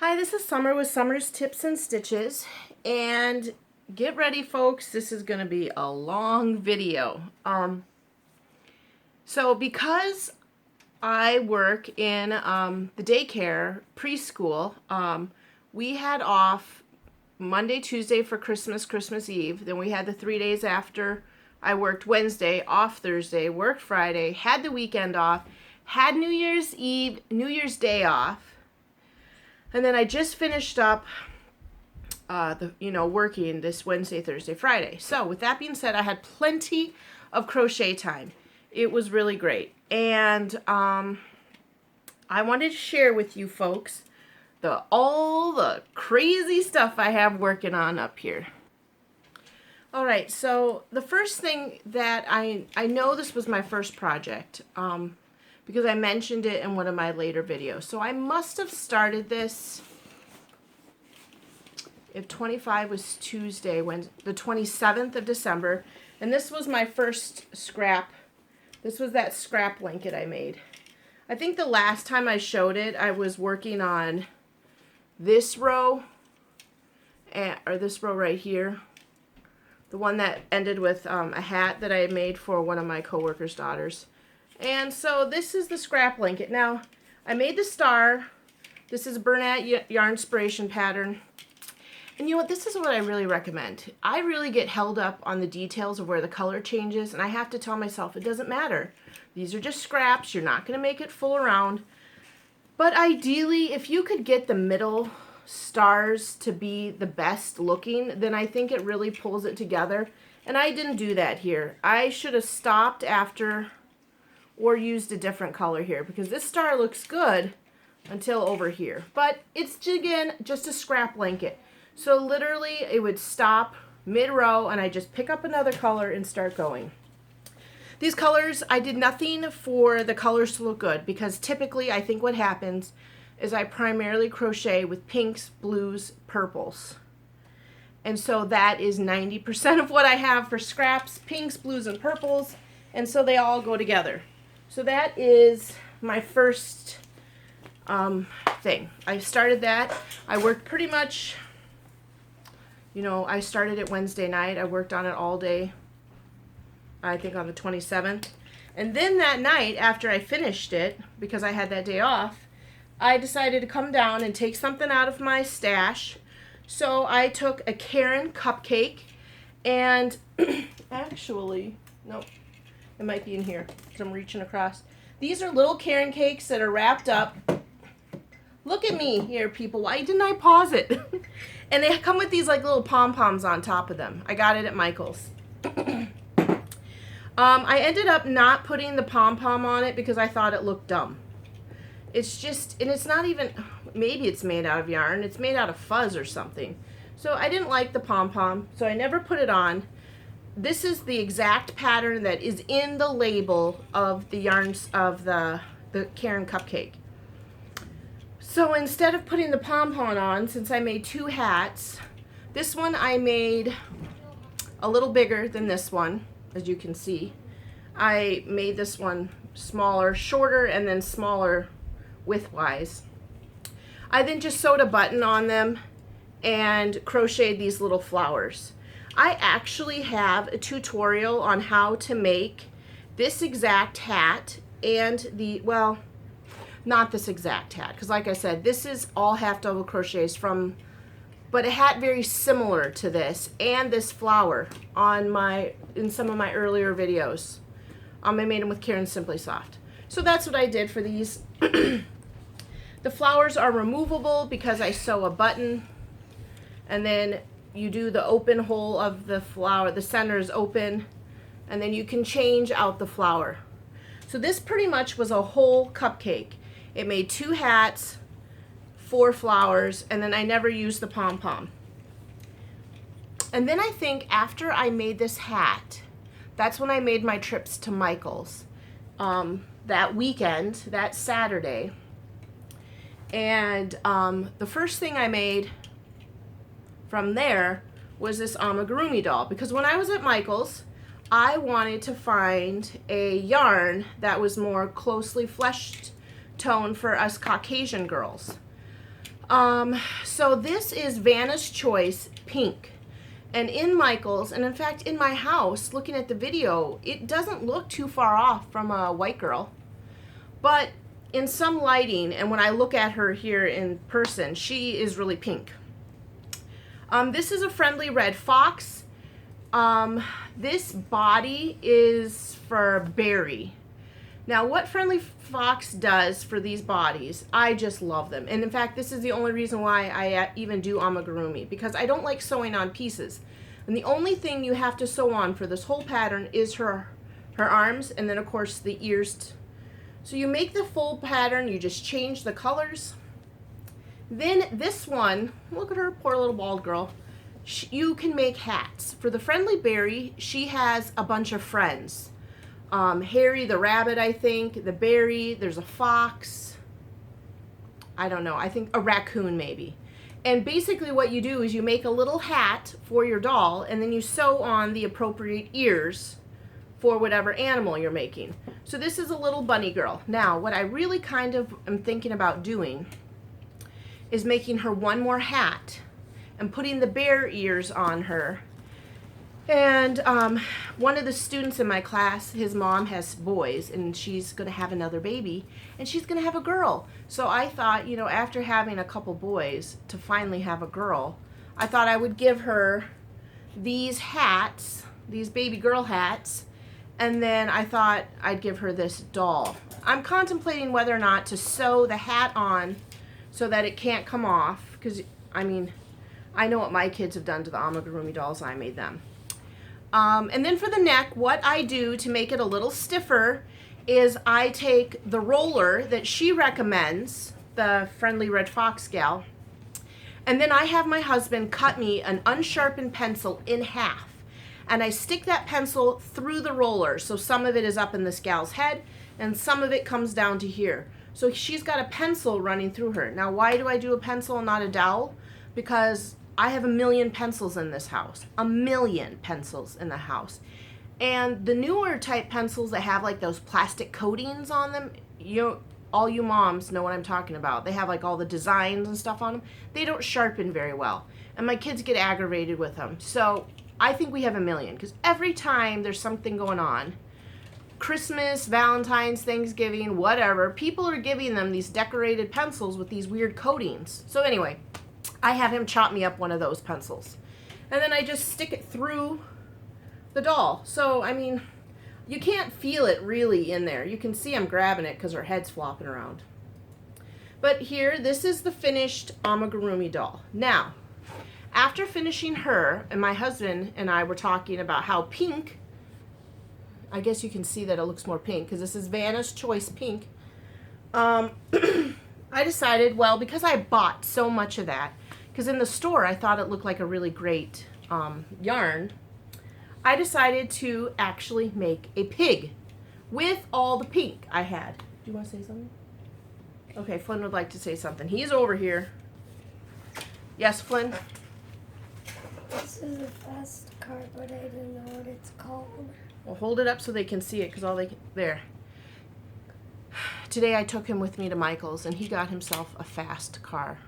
Hi, this is Summer with Summer's Tips and Stitches, and get ready folks, this is going to be a long video. So because I work in the daycare preschool, we had off Monday, Tuesday for Christmas Eve, then we had the 3 days after. I worked Wednesday, off Thursday, worked Friday, had the weekend off, had New Year's Eve, New Year's Day off. And then I just finished up, working this Wednesday, Thursday, Friday. So with that being said, I had plenty of crochet time. It was really great. And I wanted to share with you folks all the crazy stuff I have working on up here. All right, so the first thing that I know this was my first project. Because I mentioned it in one of my later videos. So I must have started this, if 25 was Tuesday, when the 27th of December, and this was my first scrap. This was that scrap blanket I made. I think the last time I showed it, I was working on this row, or this row right here, the one that ended with a hat that I had made for one of my coworkers' daughters. And so this is the scrap blanket. Now, I made the star. This is Bernat yarnspiration pattern. And you know what? This is what I really recommend. I really get held up on the details of where the color changes, and I have to tell myself it doesn't matter. These are just scraps. You're not going to make it full around. But ideally, if you could get the middle stars to be the best looking, then I think it really pulls it together. And I didn't do that here. I should have stopped after or used a different color here, because this star looks good until over here. But it's, again, just a scrap blanket. So literally it would stop mid-row and I just pick up another color and start going. These colors, I did nothing for the colors to look good, because typically I think what happens is I primarily crochet with pinks, blues, purples. And so that is 90% of what I have for scraps, pinks, blues, and purples. And so they all go together. So that is my first thing. I started that. I worked pretty much, I started it Wednesday night. I worked on it all day, I think on the 27th. And then that night, after I finished it, because I had that day off, I decided to come down and take something out of my stash. So I took a Karen cupcake, and actually, nope. It might be in here because I'm reaching across. These are little Karen cakes that are wrapped up. Look at me here, people. Why didn't I pause it? And they come with these like little pom-poms on top of them. I got it at Michael's. I ended up not putting the pom-pom on it because I thought it looked dumb. It's just, and it's not even, maybe it's made out of yarn. It's made out of fuzz or something. So I didn't like the pom-pom, so I never put it on. This is the exact pattern that is in the label of the yarns of the Karen cupcake. So instead of putting the pom-pom on, since I made two hats, this one I made a little bigger than this one, as you can see. I made this one smaller, shorter, and then smaller width-wise. I then just sewed a button on them and crocheted these little flowers. I actually have a tutorial on how to make this exact hat and well, not this exact hat, because like I said, this is all half double crochets but a hat very similar to this and this flower in some of my earlier videos. I made them with Karen Simply Soft. So that's what I did for these. The flowers are removable because I sew a button, and then you do the open hole of the flower, the center is open, and then you can change out the flower. So this pretty much was a whole cupcake. It made two hats, 4 flowers, and then I never used the pom-pom. And then I think after I made this hat, that's when I made my trips to Michael's that weekend, that Saturday. And the first thing I made from there was this amigurumi doll, because when I was at Michael's, I wanted to find a yarn that was more closely fleshed tone for us Caucasian girls. So this is Vanna's Choice Pink. And in Michael's, and in fact in my house, looking at the video, it doesn't look too far off from a white girl. But in some lighting, and when I look at her here in person, she is really pink. This is a Friendly Red Fox. This body is for Berry. Now, what Friendly Fox does for these bodies, I just love them. And in fact, this is the only reason why I even do amigurumi, because I don't like sewing on pieces. And the only thing you have to sew on for this whole pattern is her arms, and then of course the ears. So you make the full pattern, you just change the colors. Then this one, look at her, poor little bald girl. You can make hats. For the Friendly Berry, she has a bunch of friends. Harry the rabbit, I think, the berry, there's a fox, I don't know, I think a raccoon maybe. And basically what you do is you make a little hat for your doll, and then you sew on the appropriate ears for whatever animal you're making. So this is a little bunny girl. Now, what I really kind of am thinking about doing is making her one more hat and putting the bear ears on her. And one of the students in my class, his mom has boys, and she's going to have another baby, and she's going to have a girl. So I thought, you know, after having a couple boys, to finally have a girl, I thought I would give her these hats, these baby girl hats, and then I thought I'd give her this doll. I'm contemplating whether or not to sew the hat on so that it can't come off, because, I mean, I know what my kids have done to the amigurumi dolls I made them. And then for the neck, what I do to make it a little stiffer is I take the roller that she recommends, the Friendly Red Fox gal, and then I have my husband cut me an unsharpened pencil in half. And I stick that pencil through the roller, so some of it is up in this gal's head, and some of it comes down to here. So she's got a pencil running through her. Now, why do I do a pencil and not a dowel? Because I have 1,000,000 pencils in this house. 1,000,000 pencils in the house. And the newer type pencils that have like those plastic coatings on them, all you moms know what I'm talking about. They have like all the designs and stuff on them. They don't sharpen very well. And my kids get aggravated with them. So I think we have 1,000,000, because every time there's something going on, Christmas, Valentine's, Thanksgiving, whatever, people are giving them these decorated pencils with these weird coatings. So anyway, I have him chop me up one of those pencils. And then I just stick it through the doll. So, I mean, you can't feel it really in there. You can see I'm grabbing it because her head's flopping around. But here, this is the finished amigurumi doll. Now, after finishing her, and my husband and I were talking about how pink, I guess you can see that it looks more pink because this is Vanna's Choice Pink. I decided, well, because I bought so much of that, because in the store I thought it looked like a really great yarn, I decided to actually make a pig with all the pink I had. Do you want to say something? Okay, Flynn would like to say something. He's over here. Yes, Flynn? This is a fast card, but I don't know what it's called. Well, hold it up so they can see it, because all they can, there. Today I took him with me to Michael's, and he got himself a fast car.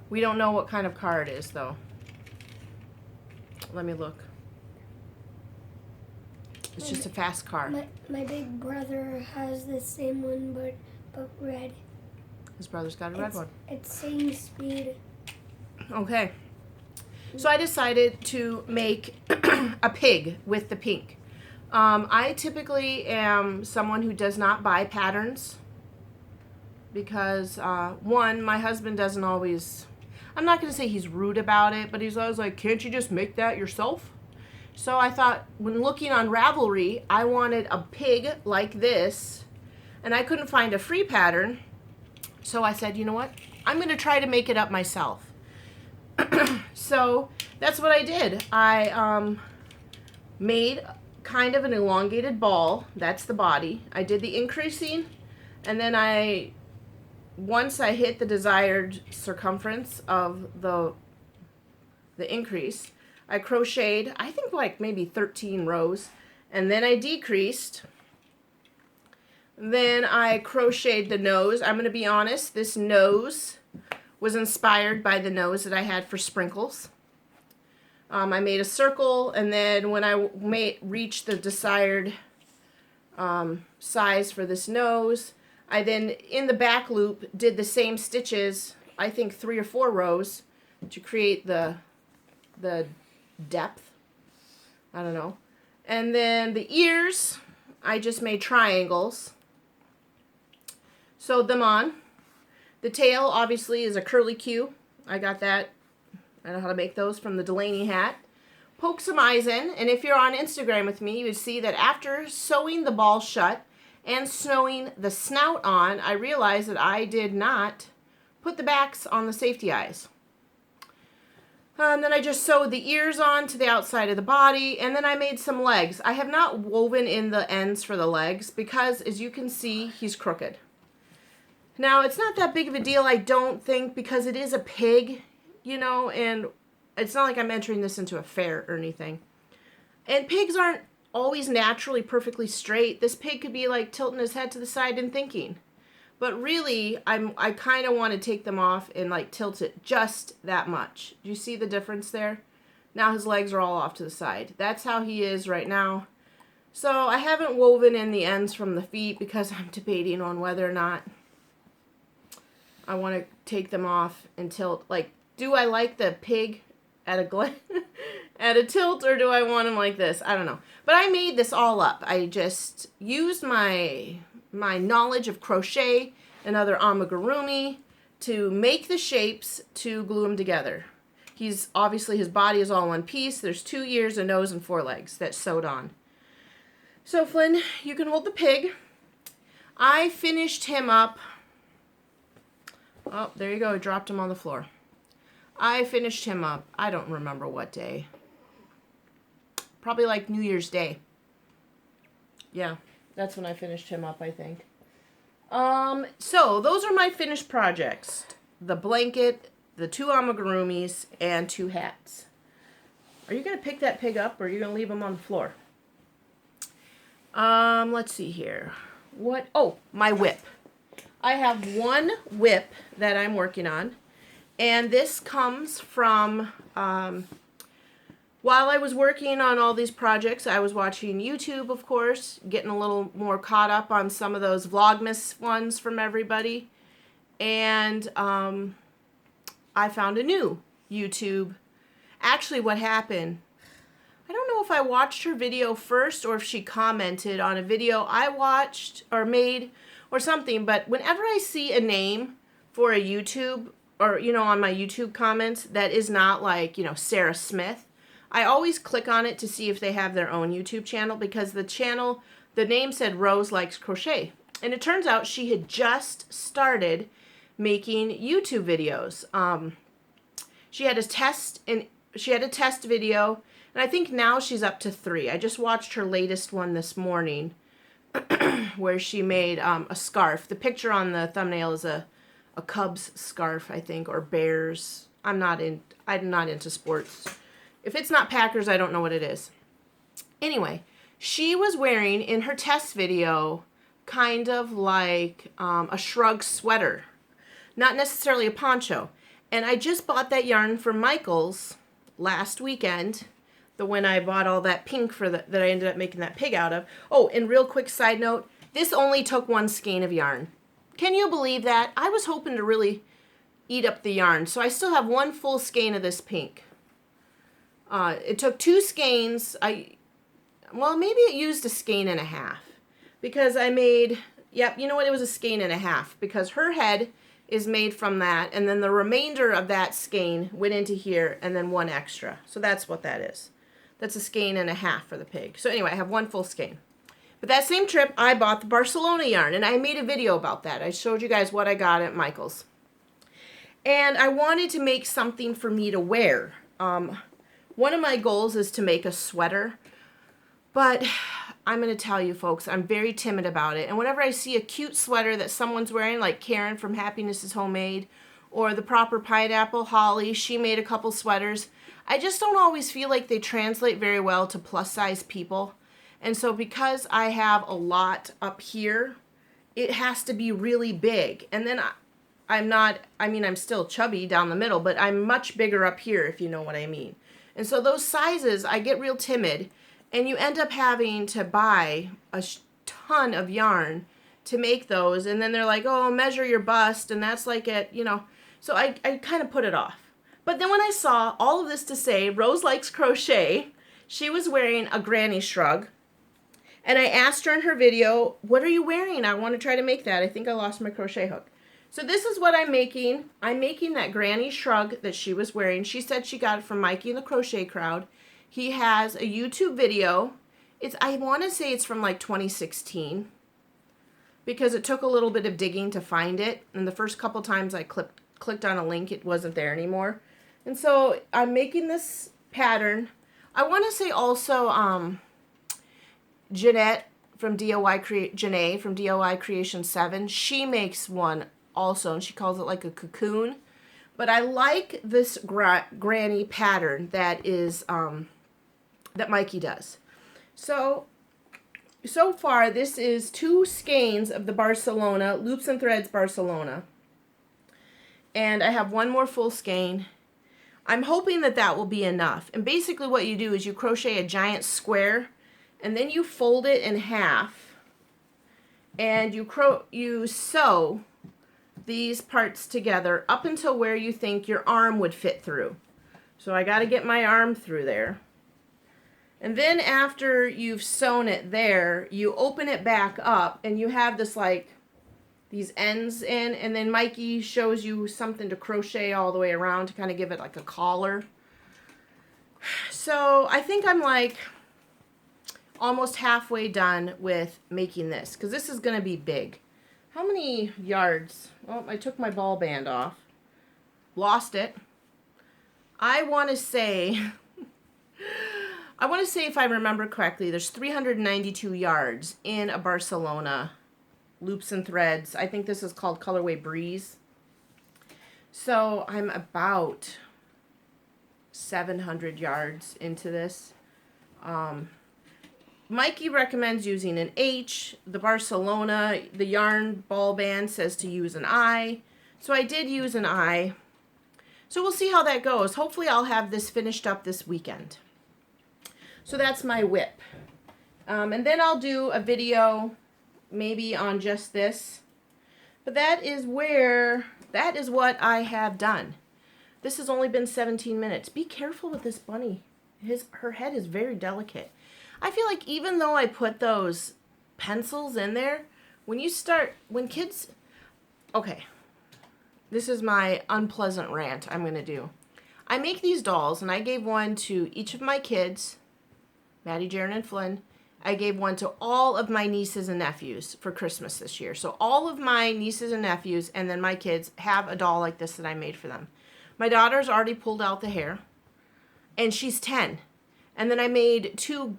We don't know what kind of car it is, though. Let me look. It's just a fast car. My big brother has the same one, but red. His brother's got a red one. It's same speed. Okay. So I decided to make a pig with the pink. I typically am someone who does not buy patterns because, one, my husband doesn't always, I'm not going to say he's rude about it, but he's always like, can't you just make that yourself? So I thought, when looking on Ravelry, I wanted a pig like this, and I couldn't find a free pattern. So I said, you know what? I'm going to try to make it up myself. So that's what I did. I made kind of an elongated ball. That's the body. I did the increasing, and then once I hit the desired circumference of the increase, I crocheted, I think like maybe 13 rows, and then I decreased. Then I crocheted the nose. I'm going to be honest, this nose was inspired by the nose that I had for sprinkles. I made a circle, and then when I reached the desired size for this nose, I then, in the back loop, did the same stitches, I think 3 or 4 rows, to create the depth. I don't know. And then the ears, I just made triangles, sewed them on. The tail, obviously, is a curly Q. I got that. I know how to make those from the Delaney hat. Poke some eyes in, and if you're on Instagram with me, you would see that after sewing the ball shut and sewing the snout on, I realized that I did not put the backs on the safety eyes. And then I just sewed the ears on to the outside of the body, and then I made some legs. I have not woven in the ends for the legs because, as you can see, he's crooked. Now, it's not that big of a deal, I don't think, because it is a pig, you know, and it's not like I'm entering this into a fair or anything. And pigs aren't always naturally perfectly straight. This pig could be like tilting his head to the side and thinking. But really, I kind of want to take them off and like tilt it just that much. Do you see the difference there? Now his legs are all off to the side. That's how he is right now. So I haven't woven in the ends from the feet because I'm debating on whether or not I want to take them off and tilt. Like, do I like the pig at a tilt, or do I want him like this? I don't know. But I made this all up. I just used my knowledge of crochet and other amigurumi to make the shapes to glue them together. He's obviously, his body is all one piece. There's 2 ears, a nose, and 4 legs that's sewed on. So Flynn, you can hold the pig. I finished him up. Oh, there you go. I dropped him on the floor. I finished him up. I don't remember what day. Probably like New Year's Day. Yeah, that's when I finished him up, I think. So those are my finished projects. The blanket, the 2 amigurumis, and 2 hats. Are you going to pick that pig up, or are you going to leave him on the floor? Let's see here. What? Oh, my whip. I have one whip that I'm working on, and this comes from, while I was working on all these projects, I was watching YouTube, of course, getting a little more caught up on some of those Vlogmas ones from everybody, and I found a new YouTube. Actually, what happened, I don't know if I watched her video first or if she commented on a video I watched or made or something, but whenever I see a name for a YouTube, or, you know, on my YouTube comments that is not like, you know, Sarah Smith, I always click on it to see if they have their own YouTube channel, because the name said Roselikescrochet, and it turns out she had just started making YouTube videos. She had a test video, and I think now she's up to 3. I just watched her latest one this morning where she made a scarf. The picture on the thumbnail is a Cubs scarf, I think, or Bears. I'm not into sports. If it's not Packers, I don't know what it is. Anyway, she was wearing in her test video kind of like a shrug sweater, not necessarily a poncho. And I just bought that yarn from Michael's last weekend, when I bought all that pink that I ended up making that pig out of. Oh, and real quick side note, this only took 1 skein of yarn. Can you believe that? I was hoping to really eat up the yarn, so I still have 1 full skein of this pink. It took 2 skeins. Well, maybe it used a skein and a half, because I made, yep, you know what, it was a skein and a half, because her head is made from that, and then the remainder of that skein went into here, and then 1 extra. So that's what that is. That's a skein and a half for the pig. So anyway, I have 1 full skein. But that same trip, I bought the Barcelona yarn, and I made a video about that. I showed you guys what I got at Michael's. And I wanted to make something for me to wear. One of my goals is to make a sweater, but I'm going to tell you folks, I'm very timid about it. And whenever I see a cute sweater that someone's wearing, like Karen from Happiness is Homemade, or the Proper Pineapple, Holly, she made a couple sweaters, I just don't always feel like they translate very well to plus size people. And so because I have a lot up here, it has to be really big. And then I'm not, I mean, I'm still chubby down the middle, but I'm much bigger up here, if you know what I mean. And so those sizes, I get real timid, and you end up having to buy a ton of yarn to make those. And then they're like, oh, measure your bust, and that's like it, you know. So I kind of put it off. But then when I saw all of this to say, Rose Likes Crochet, she was wearing a granny shrug. And I asked her in her video, what are you wearing? I want to try to make that. I think I lost my crochet hook. So this is what I'm making. I'm making that granny shrug that she was wearing. She said she got it from Mikey in the Crochet Crowd. He has a YouTube video. I want to say it's from like 2016 because it took a little bit of digging to find it. And the first couple times I clicked on a link, it wasn't there anymore. And so I'm making this pattern. I want to say also Jeanette from Janae from DIY Creation 7, she makes one also, and she calls it like a cocoon. But I like this granny pattern that is that Mikey does. So far this is 2 skeins of the Barcelona Loops and Threads Barcelona, and I have 1 more full skein. I'm hoping that that will be enough. And basically what you do is you crochet a giant square, and then you fold it in half, and you sew these parts together up until where you think your arm would fit through. So I got to get my arm through there. And then after you've sewn it there, you open it back up, and you have this like these ends in, and then Mikey shows you something to crochet all the way around to kind of give it like a collar. So I think I'm like almost halfway done with making this, because this is going to be big. How many yards? Oh, I took my ball band off. Lost it. I want to say, if I remember correctly, there's 392 yards in a Barcelona Loops and Threads. I think this is called Colorway Breeze. So I'm about 700 yards into this. Mikey recommends using an H. The Barcelona, the yarn ball band says to use an I. So I did use an I. So we'll see how that goes. Hopefully I'll have this finished up this weekend. So that's my whip. And then I'll do a video maybe on just this. But that is what I have done. This has only been 17 minutes. Be careful with this bunny. Her head is very delicate. I feel like even though I put those pencils in there, when kids, okay, this is my unpleasant rant I'm going to do. I make these dolls, and I gave one to each of my kids, Maddie, Jaren, and Flynn. I gave one to all of my nieces and nephews for Christmas this year. So all of my nieces and nephews and then my kids have a doll like this that I made for them. My daughter's already pulled out the hair, and she's 10. And then I made two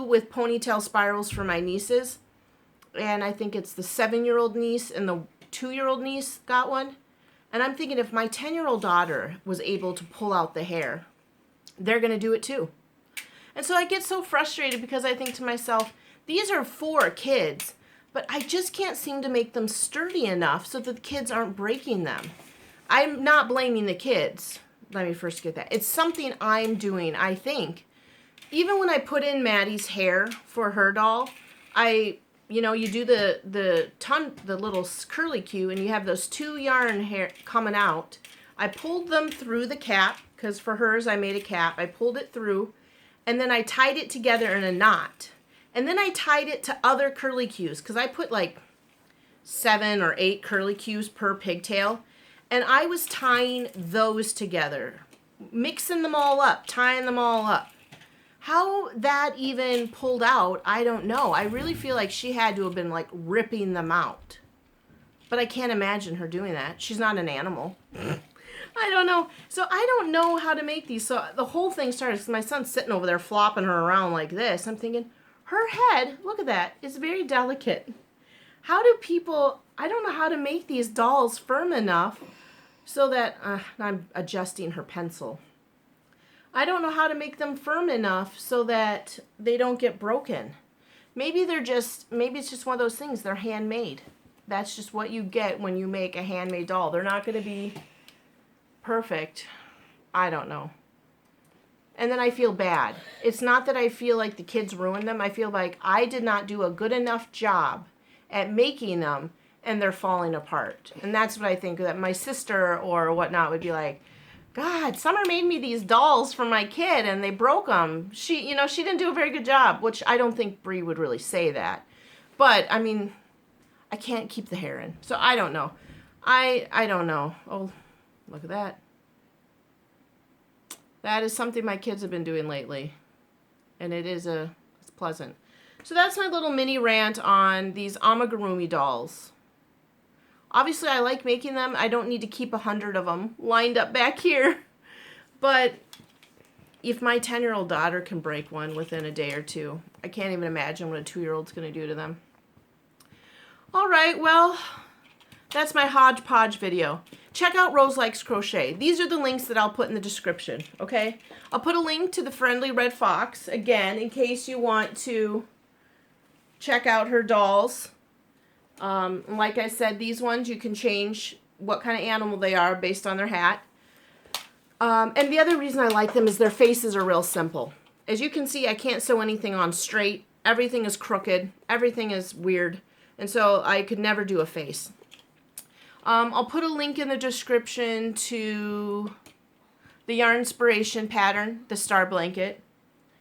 with ponytail spirals for my nieces. And I think it's the 7-year-old niece and the 2-year-old niece got one. And I'm thinking if my 10-year-old daughter was able to pull out the hair, they're going to do it too. And so I get so frustrated because I think to myself, these are for kids, but I just can't seem to make them sturdy enough so that the kids aren't breaking them. I'm not blaming the kids. Let me first get that. It's something I'm doing, I think. Even when I put in Maddie's hair for her doll, you do the little curly cue, and you have those 2 yarn hair coming out. I pulled them through the cap, because for hers I made a cap. I pulled it through, and then I tied it together in a knot. And then I tied it to other curly cues, because I put like 7 or 8 curly cues per pigtail. And I was tying those together, mixing them all up, tying them all up. How that even pulled out, I don't know. I really feel like she had to have been like ripping them out. But I can't imagine her doing that. She's not an animal. I don't know. So I don't know how to make these. So the whole thing started because my son's sitting over there flopping her around like this. I'm thinking, her head, look at that, is very delicate. How do people, I don't know how to make these dolls firm enough so that, I'm adjusting her pencil. I don't know how to make them firm enough so that they don't get broken. Maybe it's just one of those things, they're handmade. That's just what you get when you make a handmade doll. They're not going to be perfect. I don't know. And then I feel bad. It's not that I feel like the kids ruined them. I feel like I did not do a good enough job at making them, and they're falling apart. And that's what I think, that my sister or whatnot would be like, God, Summer made me these dolls for my kid, and they broke them. She didn't do a very good job, which I don't think Bree would really say that. But, I mean, I can't keep the hair in. So I don't know. I don't know. Oh, look at that. That is something my kids have been doing lately. And it's pleasant. So that's my little mini rant on these amigurumi dolls. Obviously, I like making them. I don't need to keep 100 of them lined up back here. But if my 10-year-old daughter can break one within a day or two, I can't even imagine what a 2-year-old's going to do to them. All right, well, that's my hodgepodge video. Check out Roselikescrochet. These are the links that I'll put in the description, okay? I'll put a link to the Friendly Red Fox, again, in case you want to check out her dolls. Like I said, these ones you can change what kind of animal they are based on their hat. And the other reason I like them is their faces are real simple. As you can see, I can't sew anything on straight. Everything is crooked. Everything is weird. And so I could never do a face. I'll put a link in the description to the Yarnspiration pattern, the star blanket.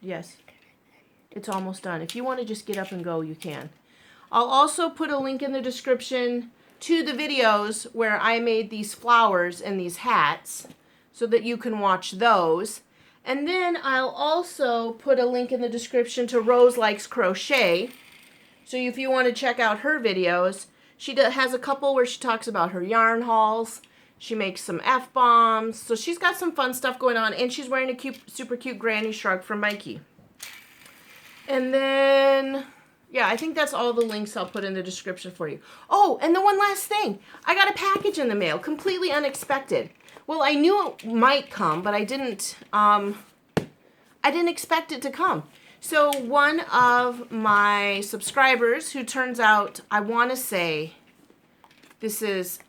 Yes, it's almost done. If you want to just get up and go, you can. I'll also put a link in the description to the videos where I made these flowers and these hats so that you can watch those. And then I'll also put a link in the description to Roselikescrochet. So if you want to check out her videos, she has a couple where she talks about her yarn hauls. She makes some F-bombs. So she's got some fun stuff going on. And she's wearing a super cute granny shrug from Mikey. And then, yeah, I think that's all the links I'll put in the description for you. Oh, and the one last thing. I got a package in the mail, completely unexpected. Well, I knew it might come, but I didn't expect it to come. So one of my subscribers, who turns out, I want to say,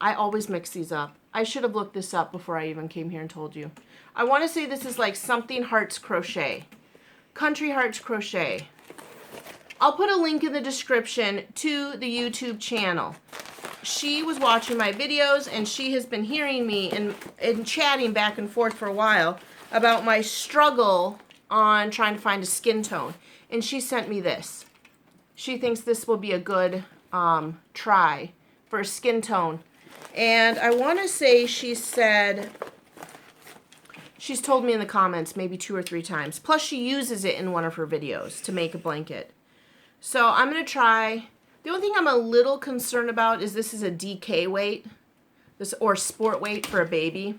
I always mix these up. I should have looked this up before I even came here and told you. I want to say this is like something Hearts Crochet. Country Hearts Crochet. I'll put a link in the description to the YouTube channel. She was watching my videos, and she has been hearing me and chatting back and forth for a while about my struggle on trying to find a skin tone. And she sent me this. She thinks this will be a good try for a skin tone. And I want to say she's told me in the comments maybe 2 or 3 times. Plus she uses it in one of her videos to make a blanket. So I'm going to try. The only thing I'm a little concerned about is this is a DK weight, or sport weight for a baby.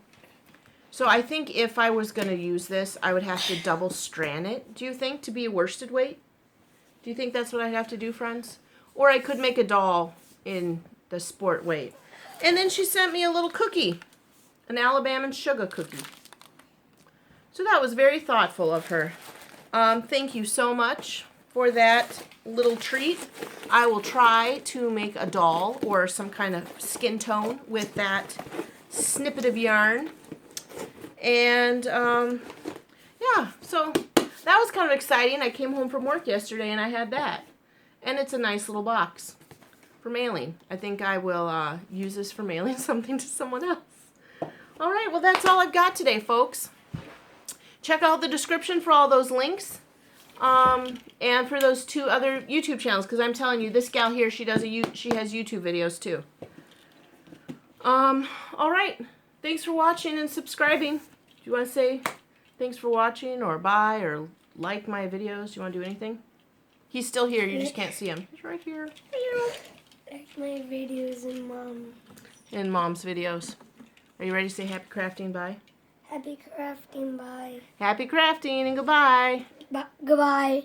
So I think if I was going to use this, I would have to double strand it, do you think, to be a worsted weight? Do you think that's what I'd have to do, friends? Or I could make a doll in the sport weight. And then she sent me a little cookie, an Alabama sugar cookie. So that was very thoughtful of her. Thank you so much for that little treat. I will try to make a doll or some kind of skin tone with that snippet of yarn. And yeah, so that was kind of exciting. I came home from work yesterday and I had that. And it's a nice little box for mailing. I think I will use this for mailing something to someone else. All right, well, that's all I've got today, folks. Check out the description for all those links. And for those 2 other YouTube channels, because I'm telling you, this gal here, she has YouTube videos too. All right. Thanks for watching and subscribing. Do you want to say thanks for watching, or bye, or like my videos? Do you want to do anything? He's still here. You just can't see him. He's right here. Like my videos in Mom. In Mom's videos. Are you ready to say happy crafting? Bye. Happy crafting. Bye. Happy crafting and goodbye. Goodbye.